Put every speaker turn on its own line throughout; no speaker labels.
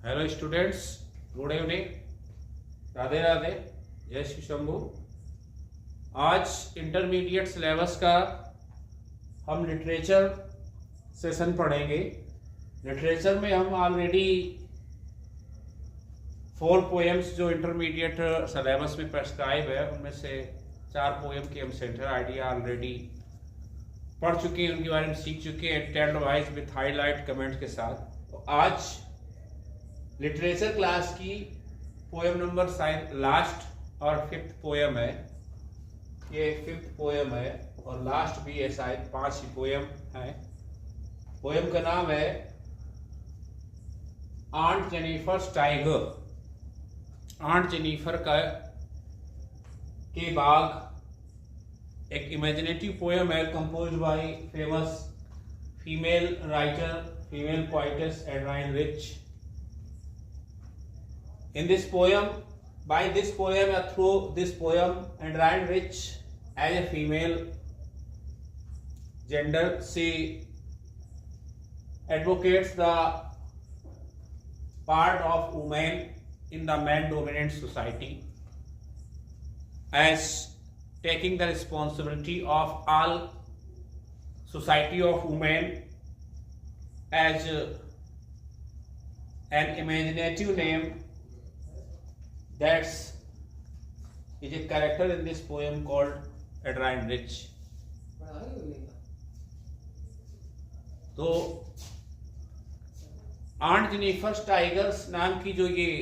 Hello students, good evening, Radhe Radhe, जय श्री शंभू। आज intermediate syllabus का हम लिटरेचर सेशन पढ़ेंगे। लिटरेचर में हम ऑलरेडी 4 पोएम्स जो इंटरमीडिएट सिलेबस में प्रेस्क्राइब है उनमें से 4 पोएम के हम सेंटर आइडिया ऑलरेडी पढ़ चुके हैं, उनके बारे में सीख चुके हैं tailed wise with highlight comments के साथ। तो आज लिटरेचर क्लास की पोएम नंबर शायद लास्ट और 5th पोएम है। ये 5th पोएम है और लास्ट भी है, शायद 5 ही पोएम है। पोएम का नाम है aunt Jennifer's tiger. Aunt Jennifer के बाग एक इमेजिनेटिव पोएम है, composed by famous female writer, female poetess Adrienne Rich. In this poem, by this poem or through this poem, Adrienne Rich, as a female gender, she advocates the part of women in the man-dominant society as taking the responsibility of all society of women as an imaginative name. That's is a character in this poem called Adrienne Rich. तो aunt Jennifer's tigers नाम की जो ये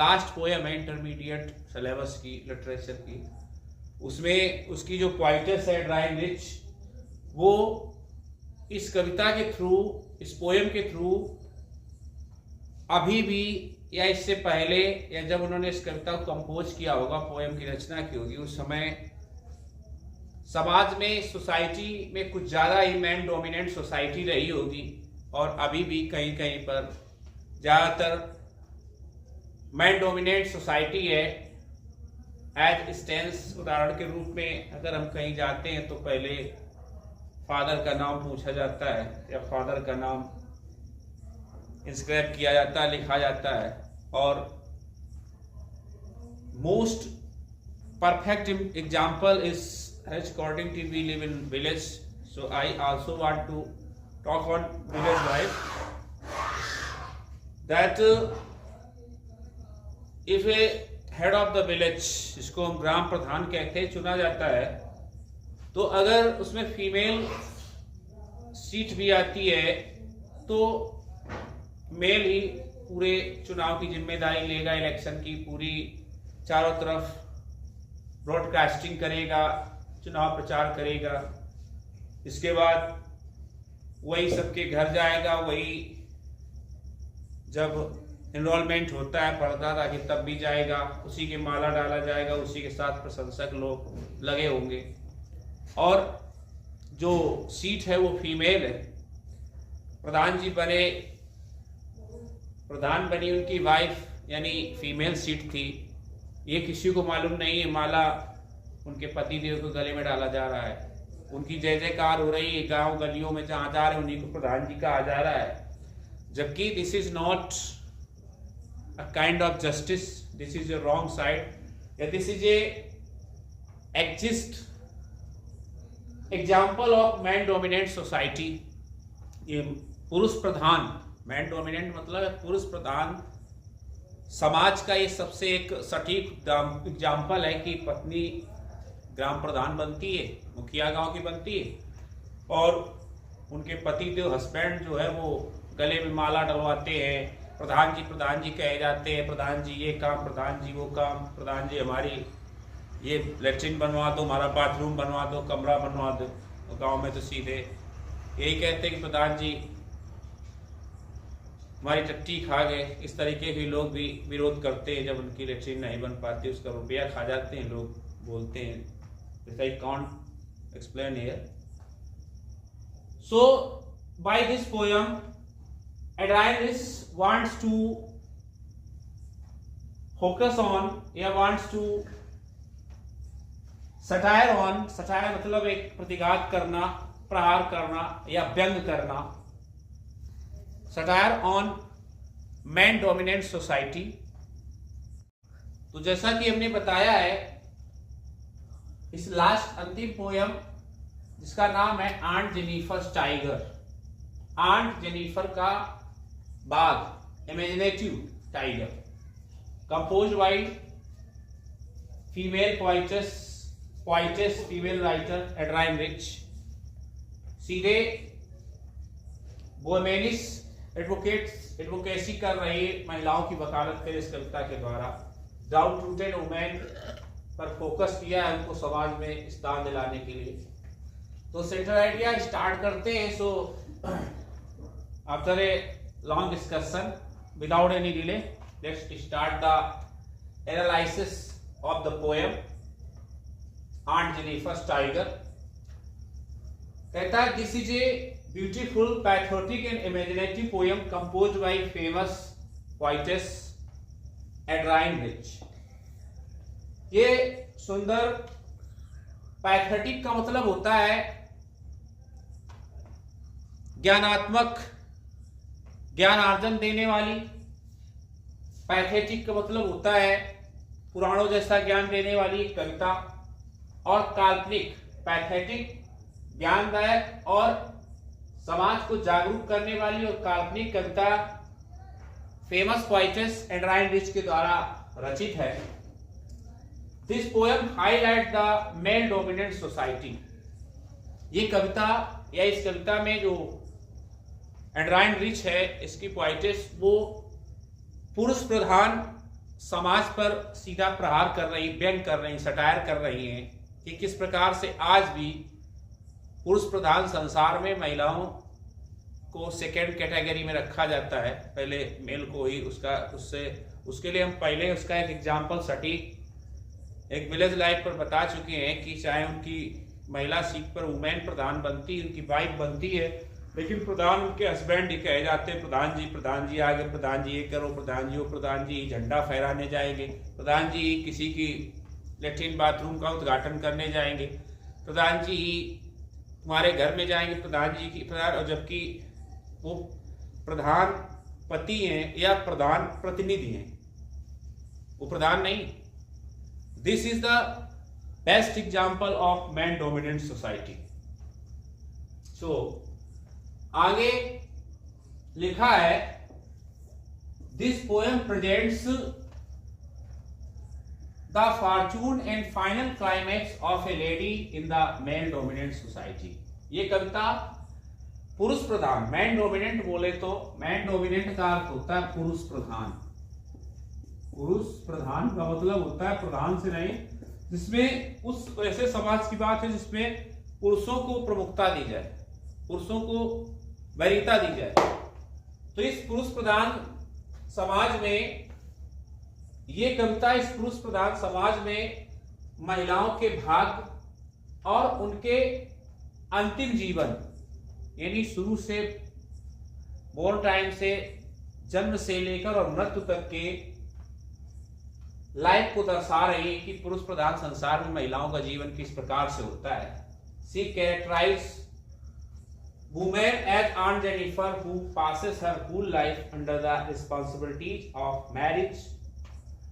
last poem है intermediate syllabus की literature की, उसमें उसकी जो पोएटेस है एड्राइन रिच, वो इस कविता के थ्रू, इस पोएम के थ्रू अभी भी या इससे पहले या जब उन्होंने इस कविता को कंपोज किया होगा, पोएम की रचना की होगी, उस समय समाज में, सोसाइटी में कुछ ज़्यादा ही मैन डोमिनेंट सोसाइटी रही होगी और अभी भी कहीं कहीं पर ज़्यादातर मैन डोमिनेंट सोसाइटी है। एज स्टेंस उदाहरण के रूप में अगर हम कहीं जाते हैं तो पहले फादर का नाम पूछा जाता है या फादर का नाम इंस्क्राइब किया जाता है, लिखा जाता है। और most perfect example is according to we live in village, so I also want to talk on village life, that if a head of the village, जिसको हम ग्राम प्रधान कहते हैं, चुना जाता है, तो अगर उसमें फीमेल सीट भी आती है तो मेल ही पूरे चुनाव की जिम्मेदारी लेगा, इलेक्शन की पूरी चारों तरफ ब्रॉडकास्टिंग करेगा, चुनाव प्रचार करेगा। इसके बाद वही सबके घर जाएगा, वही जब एनरोलमेंट होता है पढ़ता था कि तब भी जाएगा, उसी के माला डाला जाएगा, उसी के साथ प्रशंसक लोग लगे होंगे। और जो सीट है वो फीमेल है। प्रधान जी बने, प्रधान बनी उनकी वाइफ, यानी फीमेल सीट थी। ये किसी को मालूम नहीं है, माला उनके पति देव को गले में डाला जा रहा है, उनकी जय जयकार हो रही है, गांव गलियों में जहां जा रहे हैं उन्हीं को प्रधान जी कहा जा रहा है। जबकि this is not a kind of justice, this is a wrong side, या this is a exist example of man dominant society. ये पुरुष प्रधान, मैन डोमिनेंट मतलब पुरुष प्रधान समाज का ये सबसे एक सटीक एग्जाम्पल है कि पत्नी ग्राम प्रधान बनती है, मुखिया गांव की बनती है, और उनके पति जो हस्बैंड जो है वो गले में माला डलवाते हैं, प्रधान जी कहे जाते हैं, प्रधान जी ये काम, प्रधान जी वो काम, प्रधान जी हमारी ये लेट्रिन बनवा दो, हमारा बाथरूम बनवा दो, कमरा बनवा दो। तो गाँव में तो सीधे यही कहते हैं कि प्रधान जी हमारी टट्टी खा गए। इस तरीके के लोग भी विरोध करते हैं, जब उनकी लेट्रिन नहीं बन पाती, उसका रुपया खा जाते हैं, लोग बोलते हैं। I can't explain here. So by this poem Adrienne Rich wants to focus on या wants to satire on, satire मतलब एक प्रतिघात करना, प्रहार करना या व्यंग करना, satire on man dominant society. तो जैसा कि हमने बताया है, इस लास्ट अंतिम पोयम जिसका नाम है aunt Jennifer's tiger, aunt Jennifer का बाघ, imaginative tiger, compose by female poetess female writer Adrienne Rich. सीधे बोहेमियनिस एडवोकेसी कर रही महिलाओं की वकालत करे इस कविता के द्वारा। डाउन रूटेड वुमेन पर फोकस किया है, उनको समाज में स्थान दिलाने के लिए। तो सेंट्रल आइडिया स्टार्ट करते हैं। So after a long discussion without any delay, let's start the analysis of the poem aunt Jennifer's tiger. कहता है, this is a beautiful pathetic and imaginative poem composed by famous poetess Adrienne Rich. ये सुंदर, pathetic का मतलब होता है ज्ञानात्मक, ज्ञानार्जन देने वाली। पैथेटिक का मतलब होता है पुराणों जैसा ज्ञान देने वाली कविता। और काल्पनिक, पैथेटिक ज्ञानदायक और समाज को जागरूक करने वाली और काल्पनिक कविता फेमस पोएटेस एड्राइन रिच के द्वारा रचित है। This poem highlight the male dominant society. ये कविता या इस कविता में जो एड्राइन रिच है, इसकी पोएटेस, वो पुरुष प्रधान समाज पर सीधा प्रहार कर रही, व्यंग कर रही, सटायर कर रही हैं कि किस प्रकार से आज भी पुरुष प्रधान संसार में महिलाओं को सेकेंड कैटेगरी में रखा जाता है। पहले मेल को ही उसके लिए हम पहले उसका एक एग्जाम्पल सटीक एक विलेज लाइफ पर बता चुके हैं कि चाहे उनकी महिला सीट पर वुमेन प्रधान बनती है, उनकी वाइफ बनती है, लेकिन प्रधान उनके हस्बैंड ही कहे जाते हैं। प्रधान जी आगे, प्रधान जी ये करो, प्रधान जी वो, प्रधान जी झंडा फहराने जाएंगे, प्रधान जी किसी की लेट्रिन बाथरूम का उद्घाटन करने जाएंगे, प्रधान जी तुम्हारे घर में जाएंगे, प्रधान जी की प्रधान। और जबकि वो प्रधान पति हैं या प्रधान प्रतिनिधि हैं, वो प्रधान नहीं। This is the best example of man dominant society. So आगे लिखा है, this poem presents the fortune and final climax of a lady in the male dominant society. ये कविता पुरुष प्रधान, मैन डोमिनेंट बोले तो मैन डोमिनेंट का अर्थ होता है पुरुष प्रधान। पुरुष प्रधान का मतलब होता है प्रधान से नहीं, जिसमें उस ऐसे समाज की बात है जिसमें पुरुषों को प्रमुखता दी जाए, पुरुषों को वरीयता दी जाए। तो इस पुरुष प्रधान समाज में ये कविता, इस पुरुष प्रधान समाज में महिलाओं के भाग्य और उनके अंतिम जीवन, यानी शुरू से बोर्न टाइम से, जन्म से लेकर और मृत्यु तक के लाइफ को दर्शा रही है कि पुरुष प्रधान संसार में महिलाओं का जीवन किस प्रकार से होता है। सी characterise women as Aunt Jennifer who passes her whole life under the responsibilities of marriage.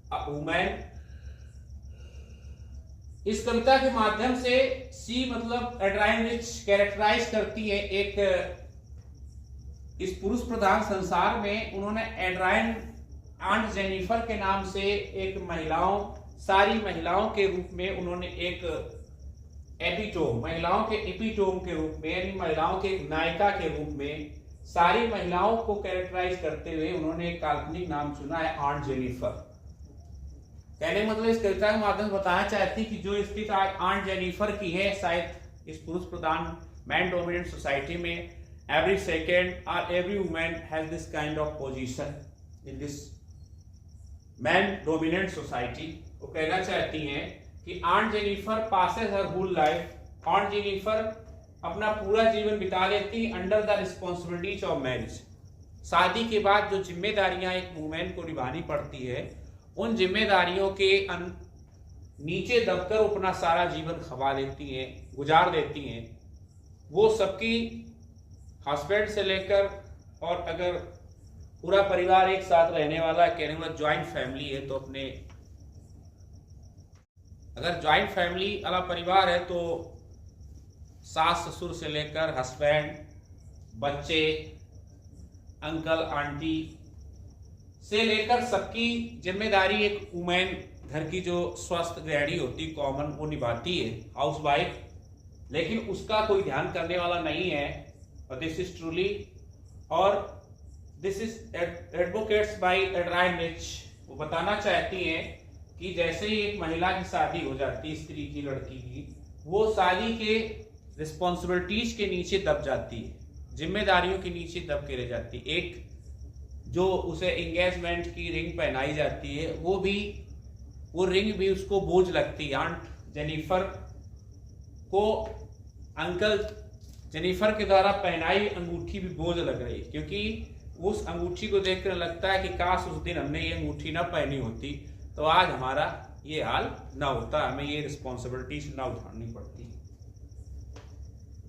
A woman, इस कविता के माध्यम से सी मतलब एड्राइन रिच कैरेक्टराइज करती है एक, इस पुरुष प्रधान संसार में उन्होंने एड्राइन आंट जेनिफर के नाम से एक महिलाओं, सारी महिलाओं के रूप में उन्होंने एक एपिटोम, महिलाओं के एपिटोम के रूप में, यानी महिलाओं के नायिका के रूप में सारी महिलाओं को कैरेक्टराइज करते हुए उन्होंने एक काल्पनिक नाम चुना है आंट जेनिफर। कहने मतलब इस कविता के माध्यम से बताना चाहती कि जो स्थिति आज आंट जेनिफर की है, शायद इस पुरुष प्रधान मैन डोमिनेंट सोसाइटी में एवरी सेकेंड और every women has this kind of position in this man dominant society. वो कहना चाहती हैं कि aunt Jennifer passes her whole life, aunt Jennifer अपना पूरा जीवन बिता लेती under the responsibilities of marriage. शादी के बाद जो जिम्मेदारियां एक वुमेन को निभानी पड़ती है, उन जिम्मेदारियों के नीचे दबकर अपना सारा जीवन खपा देती हैं, गुजार देती हैं। वो सबकी हस्बैंड से लेकर और अगर पूरा परिवार एक साथ रहने वाला, कहने वाला ज्वाइंट फैमिली है, तो अपने अगर ज्वाइंट फैमिली वाला परिवार है तो सास ससुर से लेकर हस्बैंड, बच्चे, अंकल आंटी से लेकर सबकी जिम्मेदारी एक वुमेन, घर की जो स्वस्थ गृहिणी होती कॉमन, वो निभाती है, हाउस वाइफ। लेकिन उसका कोई ध्यान करने वाला नहीं है। और दिस इज ट्रूली, और this is advocates by Adrienne Rich, वो बताना चाहती हैं कि जैसे ही एक महिला की शादी हो जाती, स्त्री की, लड़की की, वो शादी के रिस्पॉन्सिबिलिटीज के नीचे दब जाती है, जिम्मेदारियों के नीचे दब के रह जाती है। एक जो उसे एंगेजमेंट की रिंग पहनाई जाती है, वो रिंग भी उसको बोझ लगती है। आंट जेनिफर को अंकल जेनिफर के द्वारा पहनाई अंगूठी भी बोझ लग रही, क्योंकि उस अंगूठी को देखकर लगता है कि काश उस दिन हमने ये अंगूठी ना पहनी होती तो आज हमारा ये हाल ना होता, हमें ये रिस्पॉन्सिबिलिटीज ना उठानी पड़ती।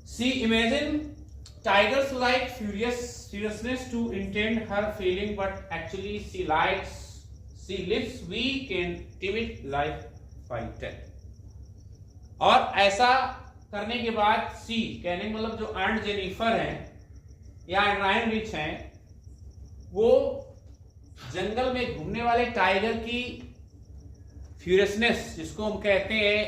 सी imagine tigers like furiousness to intend her feeling, but actually she lives weak and timid life fighter। और ऐसा करने के बाद सी कहने का मतलब जो आंट जेनिफर हैं या एड्राइन रिच हैं, वो जंगल में घूमने वाले टाइगर की फ्यूरियसनेस, जिसको हम कहते हैं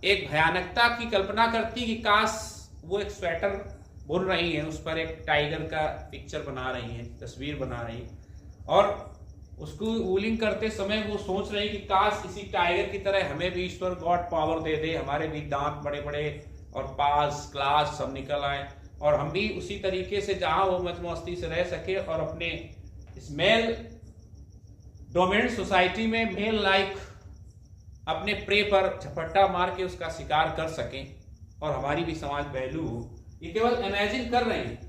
एक भयानकता की कल्पना करती कि काश वो एक स्वेटर बुन रही है, उस पर एक टाइगर का पिक्चर बना रही है, तस्वीर बना रही है, और उसको वूलिंग करते समय वो सोच रही कि काश इसी टाइगर की तरह हमें भी ईश्वर गॉड पावर दे दे, हमारे भी दांत बड़े बड़े और पास क्लास सब निकल आए, और हम भी उसी तरीके से जहां वो मस्ती से रह सके और अपने इस मेल डोमिनेंट सोसाइटी में मेल लाइक अपने प्रे पर झपट्टा मार के उसका शिकार कर सकें और हमारी भी समाज पहलू हो। ये केवल इमेजिन कर रहे हैं।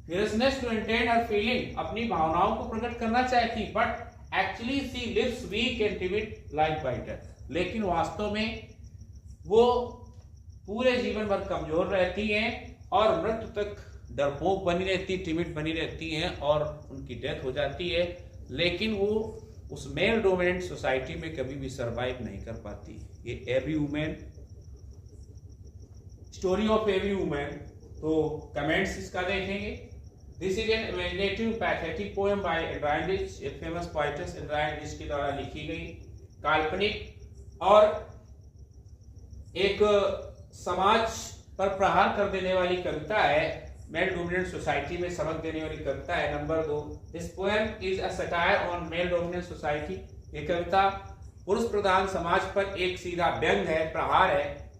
Fierceness to intend her feeling, अपनी भावनाओं को प्रकट करना चाहती, but actually she lives weak and timid like biter, लेकिन वास्तव में वो पूरे जीवन भर कमजोर रहती हैं और मृत्यु तक डरपोक बनी रहती, टिमिड बनी रहती हैं और उनकी डेथ हो जाती है। लेकिन वो उस मेल डोमिनेंट सोसाइटी में कभी भी सरवाइव नहीं कर पाती। ये every women, story of every women. तो कमेंट्स इसका देखेंगे। This is an imaginative pathetic poem by Adrienne Rich, एक फेमस पोएटेस एड्राइन रिच के द्वारा लिखी गई काल्पनिक और एक समाज पर प्रहार कर देने वाली कविता है, मेल डोमिनेंट सोसाइटी में सबक देने वाली कविता है। Number 2, this poem is a satire on mail dominant society. ये कविता पुरुष प्रधान समाज पर एक सीधा व्यंग है, प्रहार है।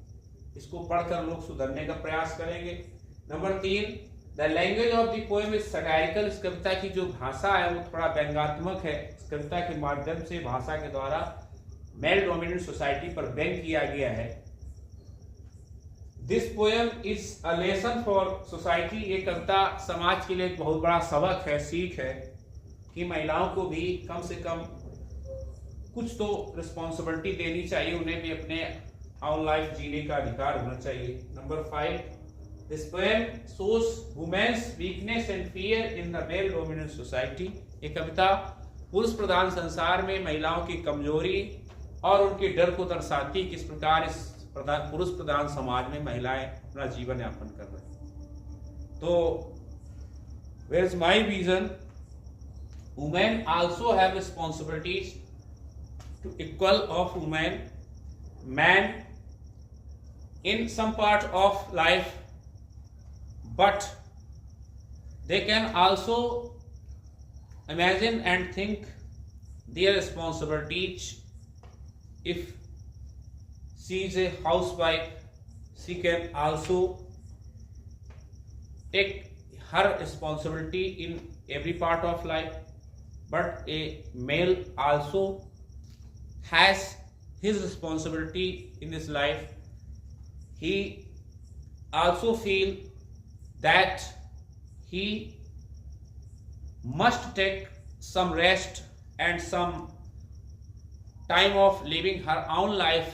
इसको पढ़कर लोग सुधरने का प्रयास करेंगे। Number 3, the language of the poem is satirical. इस कविता की जो भाषा है वो थोड़ा व्यंग्यात्मक है। इस कविता के माध्यम से भाषा के द्वारा मेल डोमिनेंट सोसाइटी पर व्यंग किया गया है। This poem is a lesson for society. ये कविता समाज के लिए एक बहुत बड़ा सबक है, सीख है कि महिलाओं को भी कम से कम कुछ तो रिस्पॉन्सिबिलिटी देनी चाहिए, उन्हें भी अपने ऑन लाइफ जीने का अधिकार होना चाहिए। Number 5, this poem shows women's weakness and fear in the male dominant society. ये कविता पुरुष प्रधान संसार में महिलाओं की कमजोरी और उनके डर को दर्शाती, किस प्रकार इस पुरुष प्रधान समाज में महिलाएं अपना जीवन यापन कर रही हैं। तो where is my vision, women also have responsibilities to equal of women man in some part of life, but they can also imagine and think their responsibilities. If she is a housewife, she can also take her responsibility in every part of life, but a male also has his responsibility in his life. He also feel that he must take some rest and some time of living her own life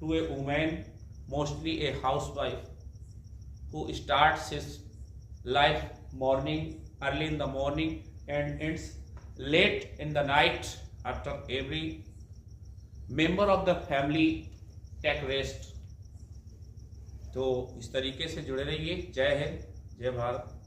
to a woman, mostly a housewife, who starts his life morning early in the morning and ends late in the night after every member of the family take rest. तो इस तरीके से जुड़े रहिए। जय हिंद, जय भारत।